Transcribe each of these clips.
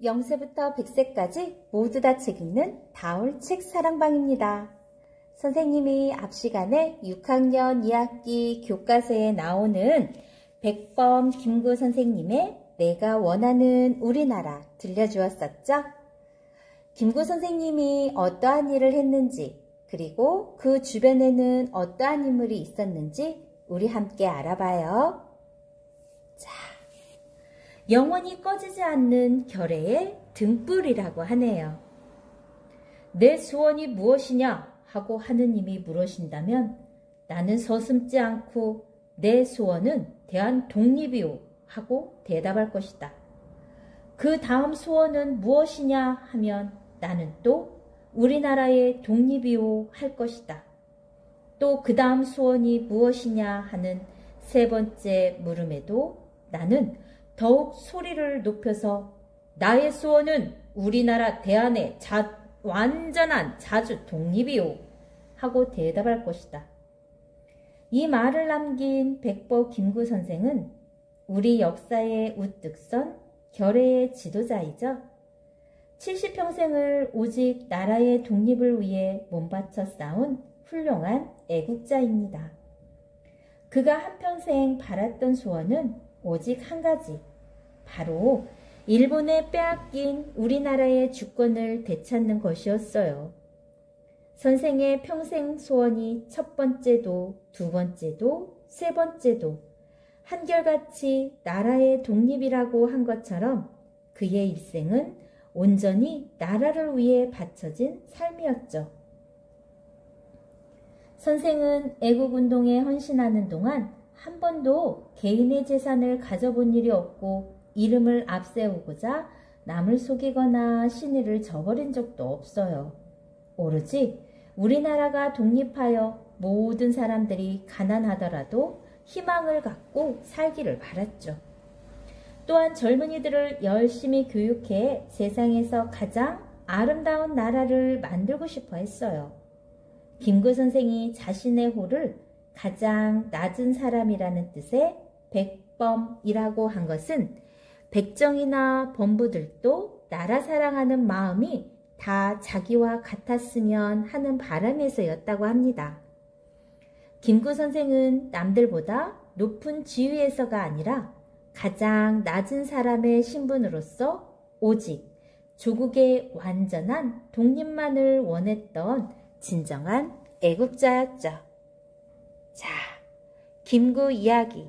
0세부터 100세까지 모두 다 책 읽는 다올 책 사랑방입니다. 선생님이 앞 시간에 6학년 2학기 교과서에 나오는 백범 김구 선생님의 내가 원하는 우리나라 들려주었었죠? 김구 선생님이 어떠한 일을 했는지, 그리고 그 주변에는 어떠한 인물이 있었는지 우리 함께 알아봐요. 자, 영원히 꺼지지 않는 결의의 등불이라고 하네요. 내 소원이 무엇이냐 하고 하느님이 물으신다면 나는 서슴지 않고 내 소원은 대한 독립이오 하고 대답할 것이다. 그 다음 소원은 무엇이냐 하면 나는 또 우리나라의 독립이오 할 것이다. 또 그 다음 소원이 무엇이냐 하는 세 번째 물음에도 나는 더욱 소리를 높여서 나의 소원은 우리나라 대한의 완전한 자주 독립이오 하고 대답할 것이다. 이 말을 남긴 백범 김구 선생은 우리 역사의 우뚝 선 결의의 지도자이죠. 70평생을 오직 나라의 독립을 위해 몸바쳐 싸운 훌륭한 애국자입니다. 그가 한평생 바랐던 소원은 오직 한 가지, 바로 일본에 빼앗긴 우리나라의 주권을 되찾는 것이었어요. 선생의 평생 소원이 첫 번째도 두 번째도 세 번째도 한결같이 나라의 독립이라고 한 것처럼 그의 일생은 온전히 나라를 위해 바쳐진 삶이었죠. 선생은 애국운동에 헌신하는 동안 한 번도 개인의 재산을 가져본 일이 없고 이름을 앞세우고자 남을 속이거나 신의를 저버린 적도 없어요. 오로지 우리나라가 독립하여 모든 사람들이 가난하더라도 희망을 갖고 살기를 바랐죠. 또한 젊은이들을 열심히 교육해 세상에서 가장 아름다운 나라를 만들고 싶어 했어요. 김구 선생이 자신의 호를 가장 낮은 사람이라는 뜻의 백범이라고 한 것은 백정이나 범부들도 나라 사랑하는 마음이 다 자기와 같았으면 하는 바람에서였다고 합니다. 김구 선생은 남들보다 높은 지위에서가 아니라 가장 낮은 사람의 신분으로서 오직 조국의 완전한 독립만을 원했던 진정한 애국자였죠. 자, 김구 이야기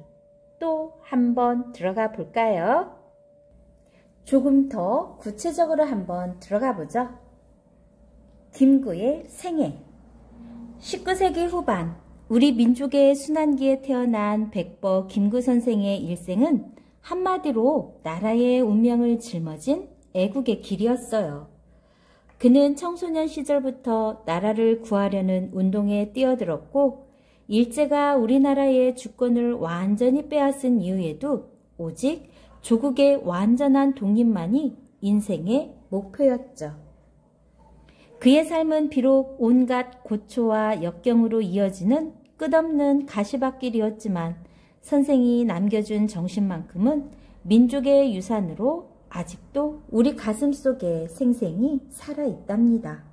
또 한번 들어가 볼까요? 조금 더 구체적으로 한번 들어가 보죠. 김구의 생애. 19세기 후반 우리 민족의 순환기에 태어난 백범 김구 선생의 일생은 한마디로 나라의 운명을 짊어진 애국의 길이었어요. 그는 청소년 시절부터 나라를 구하려는 운동에 뛰어들었고 일제가 우리나라의 주권을 완전히 빼앗은 이후에도 오직 조국의 완전한 독립만이 인생의 목표였죠. 그의 삶은 비록 온갖 고초와 역경으로 이어지는 끝없는 가시밭길이었지만 선생이 남겨준 정신만큼은 민족의 유산으로 아직도 우리 가슴속에 생생히 살아있답니다.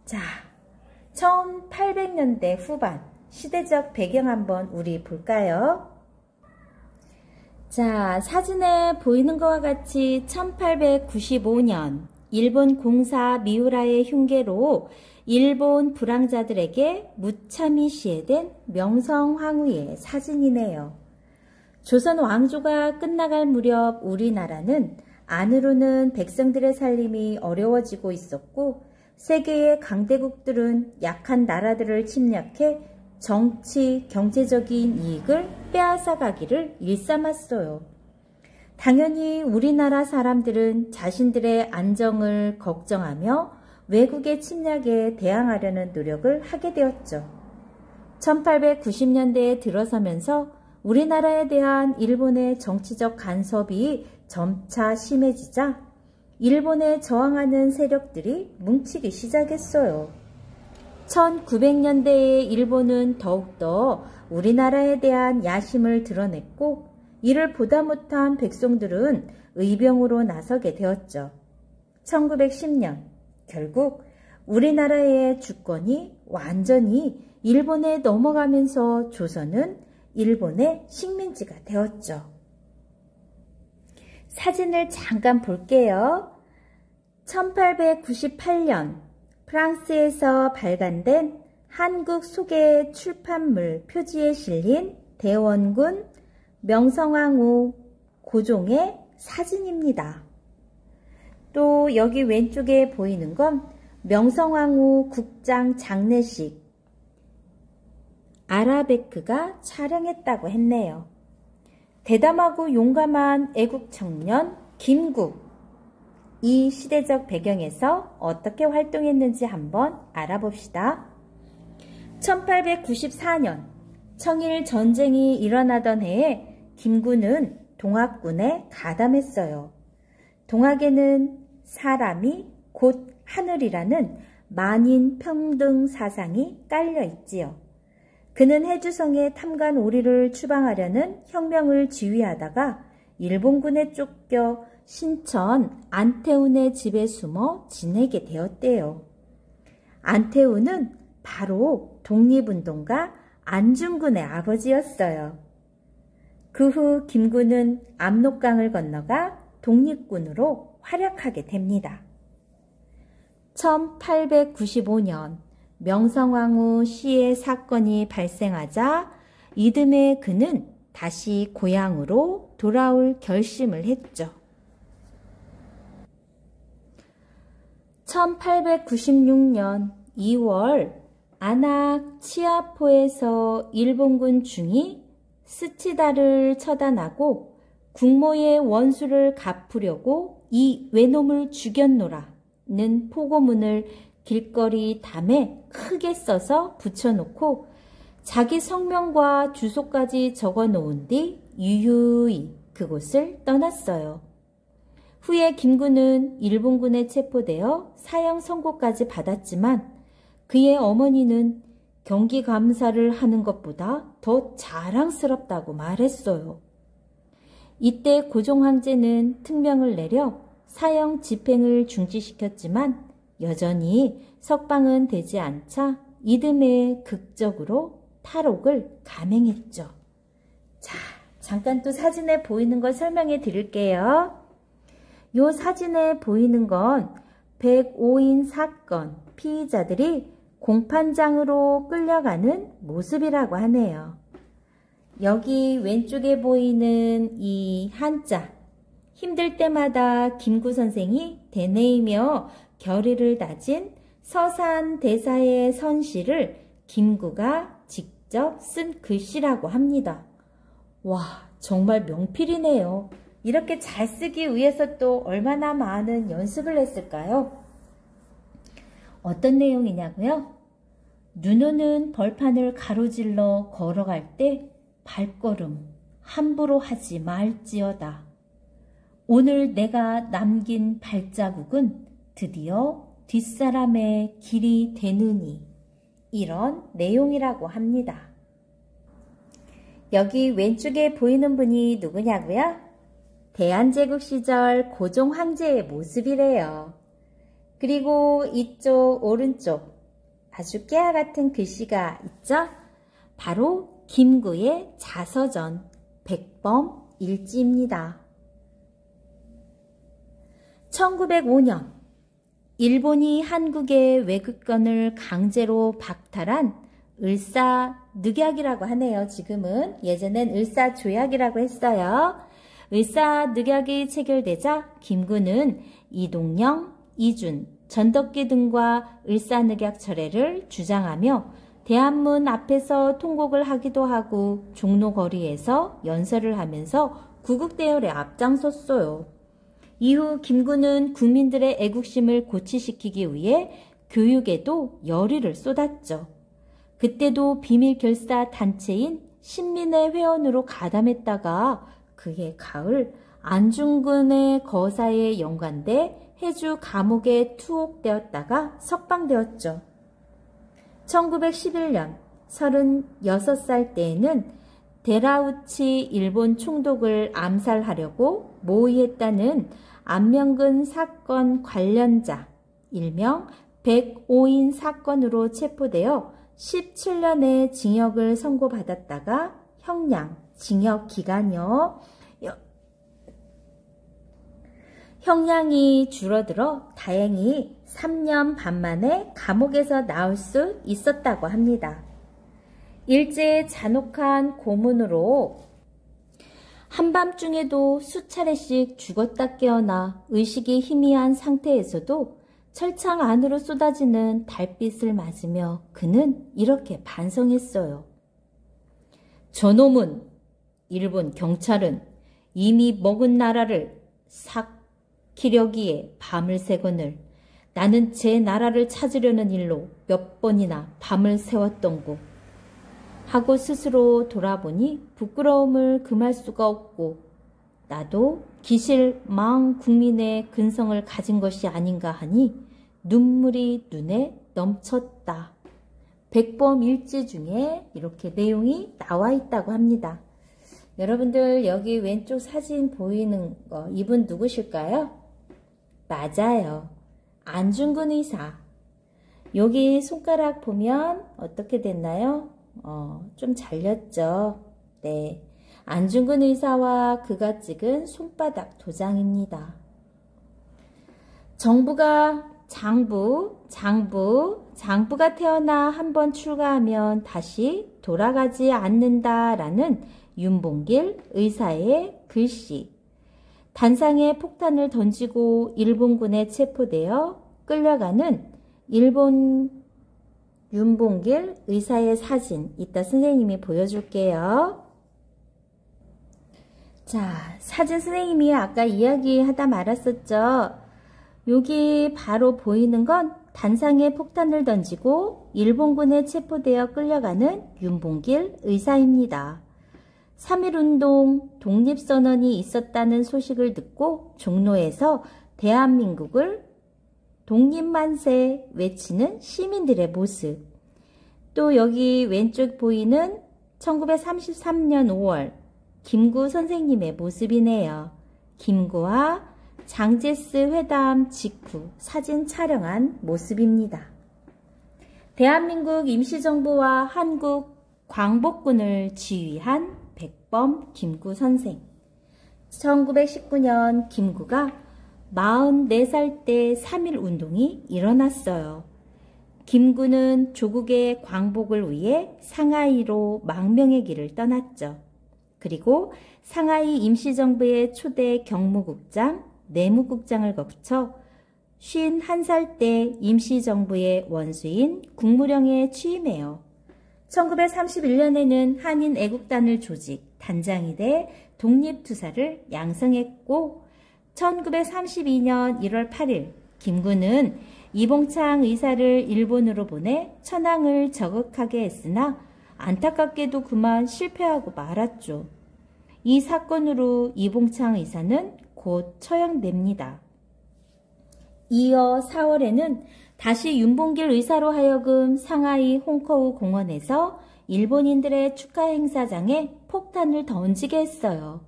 자, 1800년대 후반 시대적 배경 한번 우리 볼까요? 자, 사진에 보이는 것과 같이 1895년 일본 공사 미우라의 흉계로 일본 불황자들에게 무참히 시해된 명성황후의 사진이네요. 조선 왕조가 끝나갈 무렵 우리나라는 안으로는 백성들의 살림이 어려워지고 있었고 세계의 강대국들은 약한 나라들을 침략해 정치, 경제적인 이익을 빼앗아가기를 일삼았어요. 당연히 우리나라 사람들은 자신들의 안정을 걱정하며 외국의 침략에 대항하려는 노력을 하게 되었죠. 1890년대에 들어서면서 우리나라에 대한 일본의 정치적 간섭이 점차 심해지자 일본에 저항하는 세력들이 뭉치기 시작했어요. 1900년대에 일본은 더욱더 우리나라에 대한 야심을 드러냈고 이를 보다 못한 백성들은 의병으로 나서게 되었죠. 1910년 결국 우리나라의 주권이 완전히 일본에 넘어가면서 조선은 일본의 식민지가 되었죠. 사진을 잠깐 볼게요. 1898년 프랑스에서 발간된 한국 소개 출판물 표지에 실린 대원군 명성황후 고종의 사진입니다. 또 여기 왼쪽에 보이는 건 명성황후 국장 장례식 아라베크가 촬영했다고 했네요. 대담하고 용감한 애국 청년 김구, 이 시대적 배경에서 어떻게 활동했는지 한번 알아봅시다. 1894년 청일 전쟁이 일어나던 해에 김구는 동학군에 가담했어요. 동학에는 사람이 곧 하늘이라는 만인 평등 사상이 깔려 있지요. 그는 해주성의 탐관 오리를 추방하려는 혁명을 지휘하다가 일본군에 쫓겨 신천 안태훈의 집에 숨어 지내게 되었대요. 안태훈은 바로 독립운동가 안중근의 아버지였어요. 그 후 김구는 압록강을 건너가 독립군으로 활약하게 됩니다. 1895년 명성황후 시해 사건이 발생하자 이듬해 그는 다시 고향으로 돌아올 결심을 했죠. 1896년 2월 안악 치아포에서 일본군 중이 스치다를 처단하고 국모의 원수를 갚으려고 이 외놈을 죽였노라는 포고문을 길거리 담에 크게 써서 붙여놓고 자기 성명과 주소까지 적어놓은 뒤 유유히 그곳을 떠났어요. 후에 김구는 일본군에 체포되어 사형 선고까지 받았지만 그의 어머니는 경기감사를 하는 것보다 더 자랑스럽다고 말했어요. 이때 고종 황제는 특명을 내려 사형 집행을 중지시켰지만 여전히 석방은 되지 않자 이듬해 극적으로 탈옥을 감행했죠. 자, 잠깐 또 사진에 보이는 걸 설명해 드릴게요. 이 사진에 보이는 건 105인 사건 피의자들이 공판장으로 끌려가는 모습이라고 하네요. 여기 왼쪽에 보이는 이 한자, 힘들 때마다 김구 선생이 되뇌이며 결의를 다진 서산 대사의 선시를 김구가 직접 쓴 글씨라고 합니다. 와, 정말 명필이네요. 이렇게 잘 쓰기 위해서 또 얼마나 많은 연습을 했을까요? 어떤 내용이냐고요? 눈 오는 벌판을 가로질러 걸어갈 때 발걸음 함부로 하지 말지어다. 오늘 내가 남긴 발자국은 드디어 뒷사람의 길이 되느니, 이런 내용이라고 합니다. 여기 왼쪽에 보이는 분이 누구냐고요? 대한제국 시절 고종 황제의 모습이래요. 그리고 이쪽 오른쪽 아주 깨알 같은 글씨가 있죠? 바로 김구의 자서전 백범 일지입니다. 1905년 일본이 한국의 외국권을 강제로 박탈한 을사늑약이라고 하네요. 지금은. 예전엔 을사조약이라고 했어요. 을사늑약이 체결되자 김구는 이동영, 이준, 전덕기 등과 을사늑약 철회를 주장하며 대한문 앞에서 통곡을 하기도 하고 종로 거리에서 연설을 하면서 구국대열에 앞장섰어요. 이후 김구는 국민들의 애국심을 고취시키기 위해 교육에도 열의를 쏟았죠. 그때도 비밀결사 단체인 신민회 회원으로 가담했다가 그해 가을 안중근의 거사에 연관돼 해주 감옥에 투옥되었다가 석방되었죠. 1911년 36살 때에는 데라우치 일본 총독을 암살하려고 모의했다는 안명근 사건 관련자, 일명 105인 사건으로 체포되어 17년의 징역을 선고받았다가 형량, 징역 기간이요. 형량이 줄어들어 다행히 3년 반 만에 감옥에서 나올 수 있었다고 합니다. 일제의 잔혹한 고문으로 한밤중에도 수차례씩 죽었다 깨어나 의식이 희미한 상태에서도 철창 안으로 쏟아지는 달빛을 맞으며 그는 이렇게 반성했어요. 저놈은, 일본 경찰은 이미 먹은 나라를 삭히려기에 밤을 새거늘 나는 제 나라를 찾으려는 일로 몇 번이나 밤을 새웠던고 하고 스스로 돌아보니 부끄러움을 금할 수가 없고 나도 기실 망 국민의 근성을 가진 것이 아닌가 하니 눈물이 눈에 넘쳤다. 백범일지 중에 이렇게 내용이 나와 있다고 합니다. 여러분들 여기 왼쪽 사진 보이는 거 이분 누구실까요? 맞아요. 안중근 의사. 여기 손가락 보면 어떻게 됐나요? 좀 잘렸죠. 네, 안중근 의사와 그가 찍은 손바닥 도장입니다. 정부가 장부가 태어나 한번 출가하면 다시 돌아가지 않는다라는 윤봉길 의사의 글씨. 단상에 폭탄을 던지고 일본군에 체포되어 끌려가는 일본 윤봉길 의사의 사진 이따 선생님이 보여줄게요. 자, 사진 선생님이 아까 이야기하다 말았었죠. 여기 바로 보이는 건 단상에 폭탄을 던지고 일본군에 체포되어 끌려가는 윤봉길 의사입니다. 3.1운동 독립선언이 있었다는 소식을 듣고 종로에서 대한민국을 독립만세 외치는 시민들의 모습. 또 여기 왼쪽 보이는 1933년 5월 김구 선생님의 모습이네요. 김구와 장제스 회담 직후 사진 촬영한 모습입니다. 대한민국 임시정부와 한국 광복군을 지휘한 백범 김구 선생. 1919년 김구가 44살 때 3.1운동이 일어났어요. 김구는 조국의 광복을 위해 상하이로 망명의 길을 떠났죠. 그리고 상하이 임시정부의 초대 경무국장, 내무국장을 거쳐 51살 때 임시정부의 원수인 국무령에 취임해요. 1931년에는 한인 애국단을 조직, 단장이 돼 독립투사를 양성했고 1932년 1월 8일 김구는 이봉창 의사를 일본으로 보내 천황을 저격하게 했으나 안타깝게도 그만 실패하고 말았죠. 이 사건으로 이봉창 의사는 곧 처형됩니다. 이어 4월에는 다시 윤봉길 의사로 하여금 상하이 홍커우 공원에서 일본인들의 축하 행사장에 폭탄을 던지게 했어요.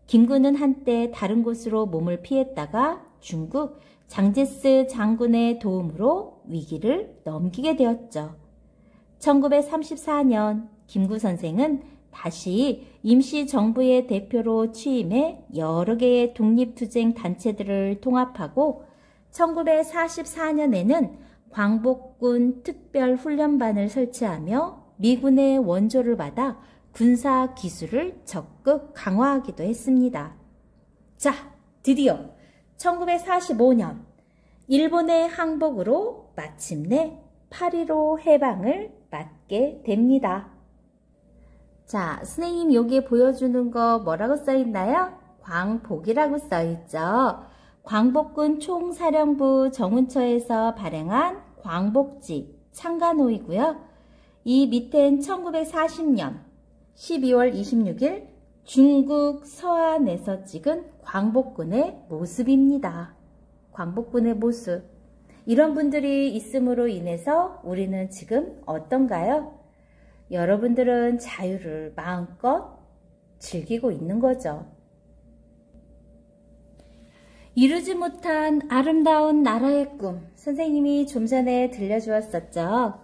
김구는 한때 다른 곳으로 몸을 피했다가 중국 장제스 장군의 도움으로 위기를 넘기게 되었죠. 1934년 김구 선생은 다시 임시정부의 대표로 취임해 여러 개의 독립투쟁 단체들을 통합하고 1944년에는 광복군 특별훈련반을 설치하며 미군의 원조를 받아 군사 기술을 적극 강화하기도 했습니다. 자, 드디어 1945년 일본의 항복으로 마침내 8.15 해방을 맞게 됩니다. 자, 선생님 여기에 보여주는 거 뭐라고 써있나요? 광복이라고 써있죠. 광복군 총사령부 정운처에서 발행한 광복지 창간호이고요. 이 밑엔 1940년 12월 26일 중국 서안에서 찍은 광복군의 모습입니다. 광복군의 모습. 이런 분들이 있음으로 인해서 우리는 지금 어떤가요? 여러분들은 자유를 마음껏 즐기고 있는 거죠. 이루지 못한 아름다운 나라의 꿈, 선생님이 좀 전에 들려주었었죠.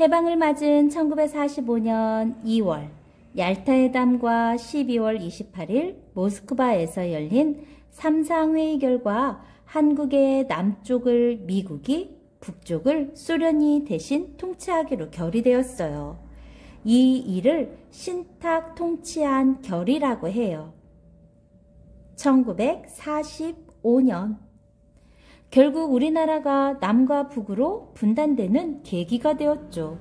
해방을 맞은 1945년 2월 얄타회담과 12월 28일 모스크바에서 열린 3상회의 결과 한국의 남쪽을 미국이, 북쪽을 소련이 대신 통치하기로 결의되었어요. 이 일을 신탁 통치한 결의라고 해요. 1945년 결국 우리나라가 남과 북으로 분단되는 계기가 되었죠.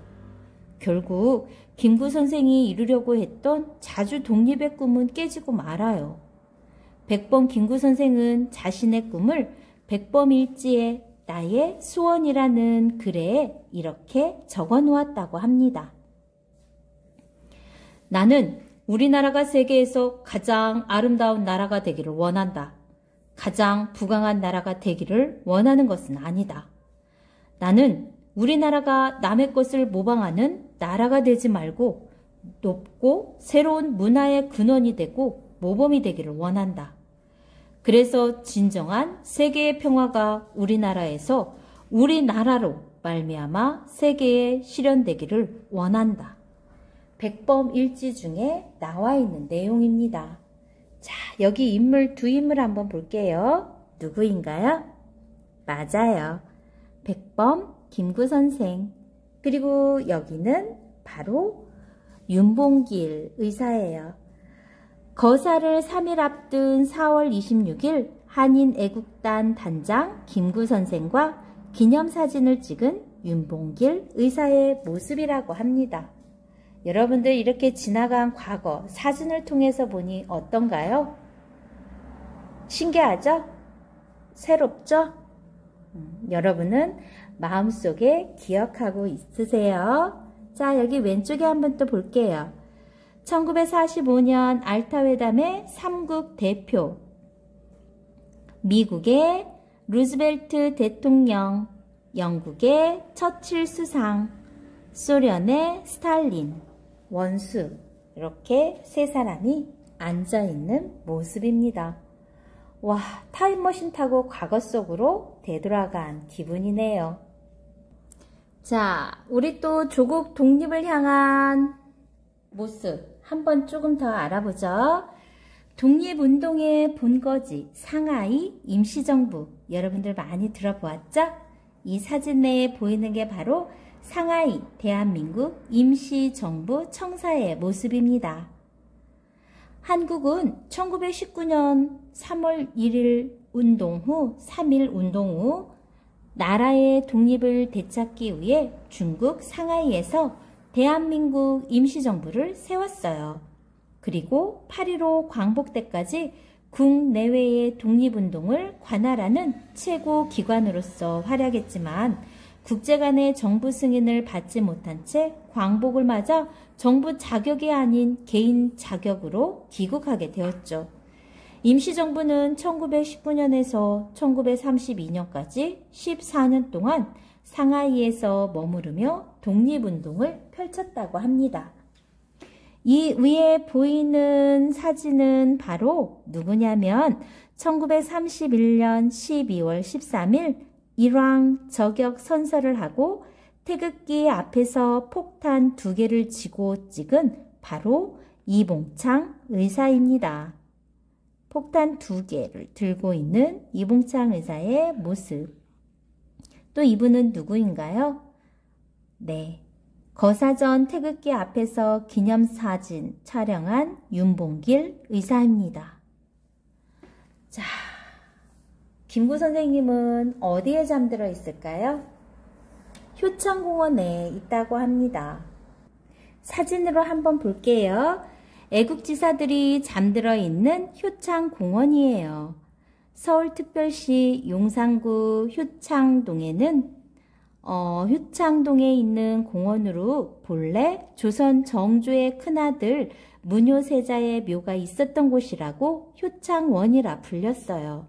결국 김구 선생이 이루려고 했던 자주 독립의 꿈은 깨지고 말아요. 백범 김구 선생은 자신의 꿈을 백범일지의 나의 소원이라는 글에 이렇게 적어 놓았다고 합니다. 나는 우리나라가 세계에서 가장 아름다운 나라가 되기를 원한다. 가장 부강한 나라가 되기를 원하는 것은 아니다. 나는 우리나라가 남의 것을 모방하는 나라가 되지 말고 높고 새로운 문화의 근원이 되고 모범이 되기를 원한다. 그래서 진정한 세계의 평화가 우리나라에서 우리나라로 말미암아 세계에 실현되기를 원한다. 백범일지 중에 나와 있는 내용입니다. 자, 여기 인물 두 인물 한번 볼게요. 누구인가요? 맞아요. 백범 김구 선생. 그리고 여기는 바로 윤봉길 의사예요. 거사를 3일 앞둔 4월 26일 한인애국단 단장 김구 선생과 기념사진을 찍은 윤봉길 의사의 모습이라고 합니다. 여러분들 이렇게 지나간 과거 사진을 통해서 보니 어떤가요? 신기하죠? 새롭죠? 여러분은 마음속에 기억하고 있으세요? 자, 여기 왼쪽에 한번 또 볼게요. 1945년 알타회담의 3국 대표, 미국의 루즈벨트 대통령, 영국의 처칠 수상, 소련의 스탈린, 원수, 이렇게 세 사람이 앉아있는 모습입니다. 와, 타임머신 타고 과거 속으로 되돌아간 기분이네요. 자, 우리 또 조국 독립을 향한 모습 한번 조금 더 알아보죠. 독립운동의 본거지 상하이 임시정부, 여러분들 많이 들어보았죠? 이 사진 내에 보이는 게 바로 상하이 대한민국 임시정부 청사의 모습입니다. 한국은 1919년 3월 1일 운동 후 3일 운동 후 나라의 독립을 되찾기 위해 중국 상하이에서 대한민국 임시정부를 세웠어요. 그리고 8.15 광복 때까지 국내외의 독립운동을 관할하는 최고 기관으로서 활약했지만 국제 간의 정부 승인을 받지 못한 채 광복을 맞아 정부 자격이 아닌 개인 자격으로 귀국하게 되었죠. 임시정부는 1919년에서 1932년까지 14년 동안 상하이에서 머무르며 독립운동을 펼쳤다고 합니다. 이 위에 보이는 사진은 바로 누구냐면 1931년 12월 13일 일왕 저격 선서를 하고 태극기 앞에서 폭탄 2개를 쥐고 찍은 바로 이봉창 의사입니다. 폭탄 2개를 들고 있는 이봉창 의사의 모습. 또 이분은 누구인가요? 네, 거사전 태극기 앞에서 기념사진 촬영한 윤봉길 의사입니다. 자, 김구 선생님은 어디에 잠들어 있을까요? 효창공원에 있다고 합니다. 사진으로 한번 볼게요. 애국지사들이 잠들어 있는 효창공원이에요. 서울특별시 용산구 효창동에는 효창동에 있는 공원으로 본래 조선 정조의 큰아들 문효세자의 묘가 있었던 곳이라고 효창원이라 불렸어요.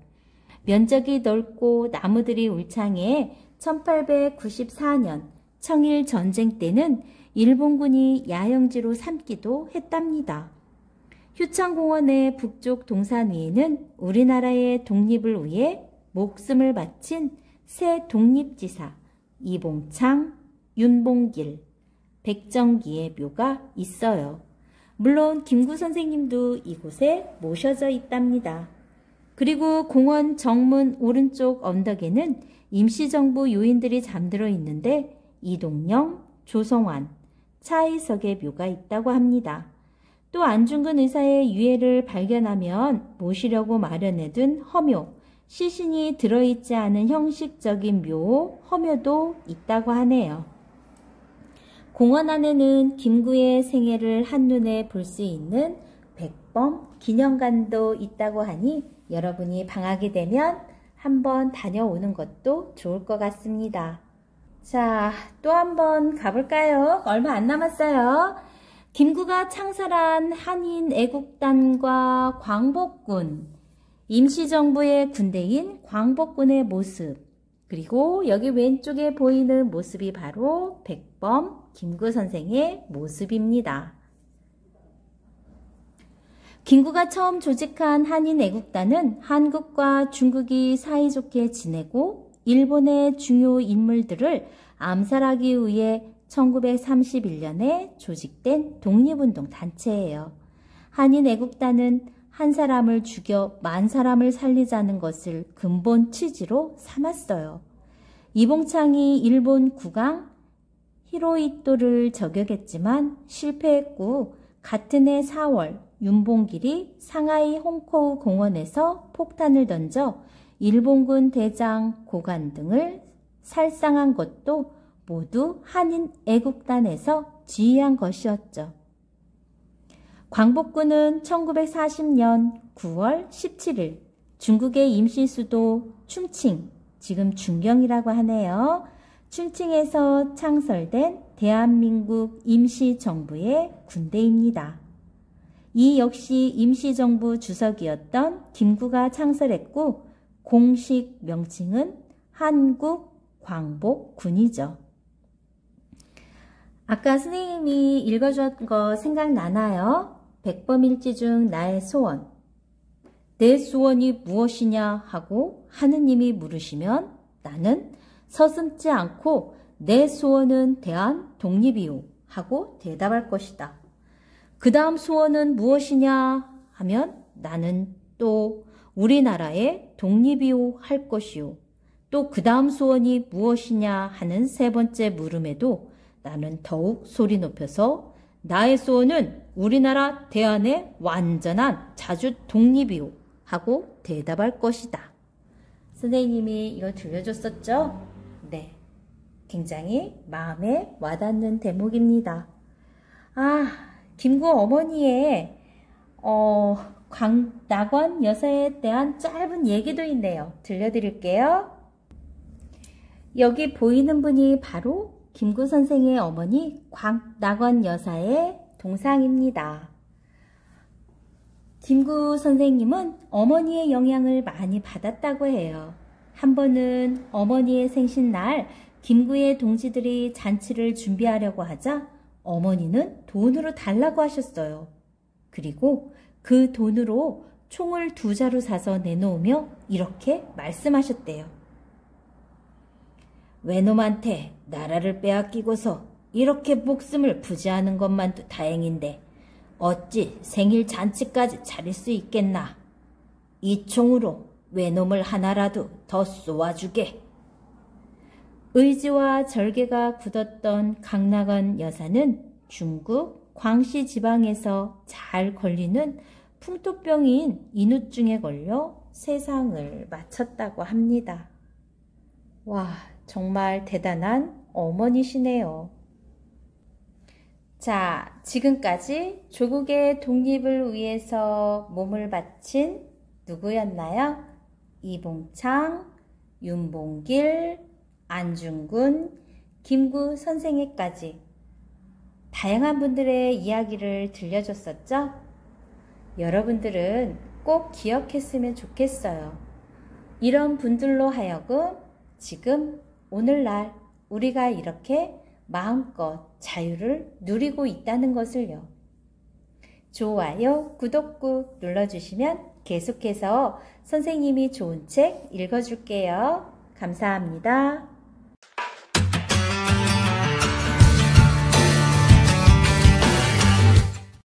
면적이 넓고 나무들이 울창해 1894년 청일전쟁 때는 일본군이 야영지로 삼기도 했답니다. 휴창공원의 북쪽 동산 위에는 우리나라의 독립을 위해 목숨을 바친 새 독립지사 이봉창, 윤봉길, 백정기의 묘가 있어요. 물론 김구 선생님도 이곳에 모셔져 있답니다. 그리고 공원 정문 오른쪽 언덕에는 임시정부 요인들이 잠들어 있는데 이동영, 조성환, 차이석의 묘가 있다고 합니다. 또 안중근 의사의 유해를 발견하면 모시려고 마련해둔 허묘, 시신이 들어있지 않은 형식적인 묘, 허묘도 있다고 하네요. 공원 안에는 김구의 생애를 한눈에 볼 수 있는 백범 기념관도 있다고 하니 여러분이 방학이 되면 한번 다녀오는 것도 좋을 것 같습니다. 자, 또 한번 가볼까요? 얼마 안 남았어요. 김구가 창설한 한인 애국단과 광복군, 임시정부의 군대인 광복군의 모습, 그리고 여기 왼쪽에 보이는 모습이 바로 백범 김구 선생의 모습입니다. 김구가 처음 조직한 한인 애국단은 한국과 중국이 사이좋게 지내고 일본의 중요 인물들을 암살하기 위해 1931년에 조직된 독립운동 단체예요. 한인 애국단은 한 사람을 죽여 만 사람을 살리자는 것을 근본 취지로 삼았어요. 이봉창이 일본 국왕 히로히토를 저격했지만 실패했고 같은 해 4월 윤봉길이 상하이 홍코우 공원에서 폭탄을 던져 일본군 대장 고관 등을 살상한 것도 모두 한인 애국단에서 지휘한 것이었죠. 광복군은 1940년 9월 17일 중국의 임시수도 충칭, 지금 중경이라고 하네요. 충칭에서 창설된 대한민국 임시정부의 군대입니다. 이 역시 임시정부 주석이었던 김구가 창설했고 공식 명칭은 한국광복군이죠. 아까 선생님이 읽어주었던 거 생각나나요? 백범일지 중 나의 소원. 내 소원이 무엇이냐 하고 하느님이 물으시면 나는 서슴지 않고 내 소원은 대한 독립이요 하고 대답할 것이다. 그 다음 소원은 무엇이냐 하면 나는 또 우리나라의 독립이요 할 것이요. 또 그 다음 소원이 무엇이냐 하는 세 번째 물음에도 나는 더욱 소리 높여서 나의 소원은 우리나라 대한의 완전한 자주 독립이요 하고 대답할 것이다. 선생님이 이거 들려줬었죠? 네. 굉장히 마음에 와닿는 대목입니다. 김구 어머니의 광낙원 여사에 대한 짧은 얘기도 있네요. 들려드릴게요. 여기 보이는 분이 바로 김구 선생의 어머니 광낙원 여사의 동상입니다. 김구 선생님은 어머니의 영향을 많이 받았다고 해요. 한 번은 어머니의 생신날 김구의 동지들이 잔치를 준비하려고 하자 어머니는 돈으로 달라고 하셨어요. 그리고 그 돈으로 총을 2자루 사서 내놓으며 이렇게 말씀하셨대요. 외놈한테 나라를 빼앗기고서 이렇게 목숨을 부지하는 것만도 다행인데 어찌 생일 잔치까지 차릴 수 있겠나. 이 총으로 외놈을 하나라도 더 쏘아주게. 의지와 절개가 굳었던 강낙원 여사는 중국 광시 지방에서 잘 걸리는 풍토병인 인후증에 걸려 세상을 마쳤다고 합니다. 와, 정말 대단한 어머니시네요. 자, 지금까지 조국의 독립을 위해서 몸을 바친 누구였나요? 이봉창, 윤봉길, 안중근, 김구 선생에까지 다양한 분들의 이야기를 들려줬었죠? 여러분들은 꼭 기억했으면 좋겠어요. 이런 분들로 하여금 지금 오늘날 우리가 이렇게 마음껏 자유를 누리고 있다는 것을요. 좋아요, 구독 꾹 눌러주시면 계속해서 선생님이 좋은 책 읽어줄게요. 감사합니다.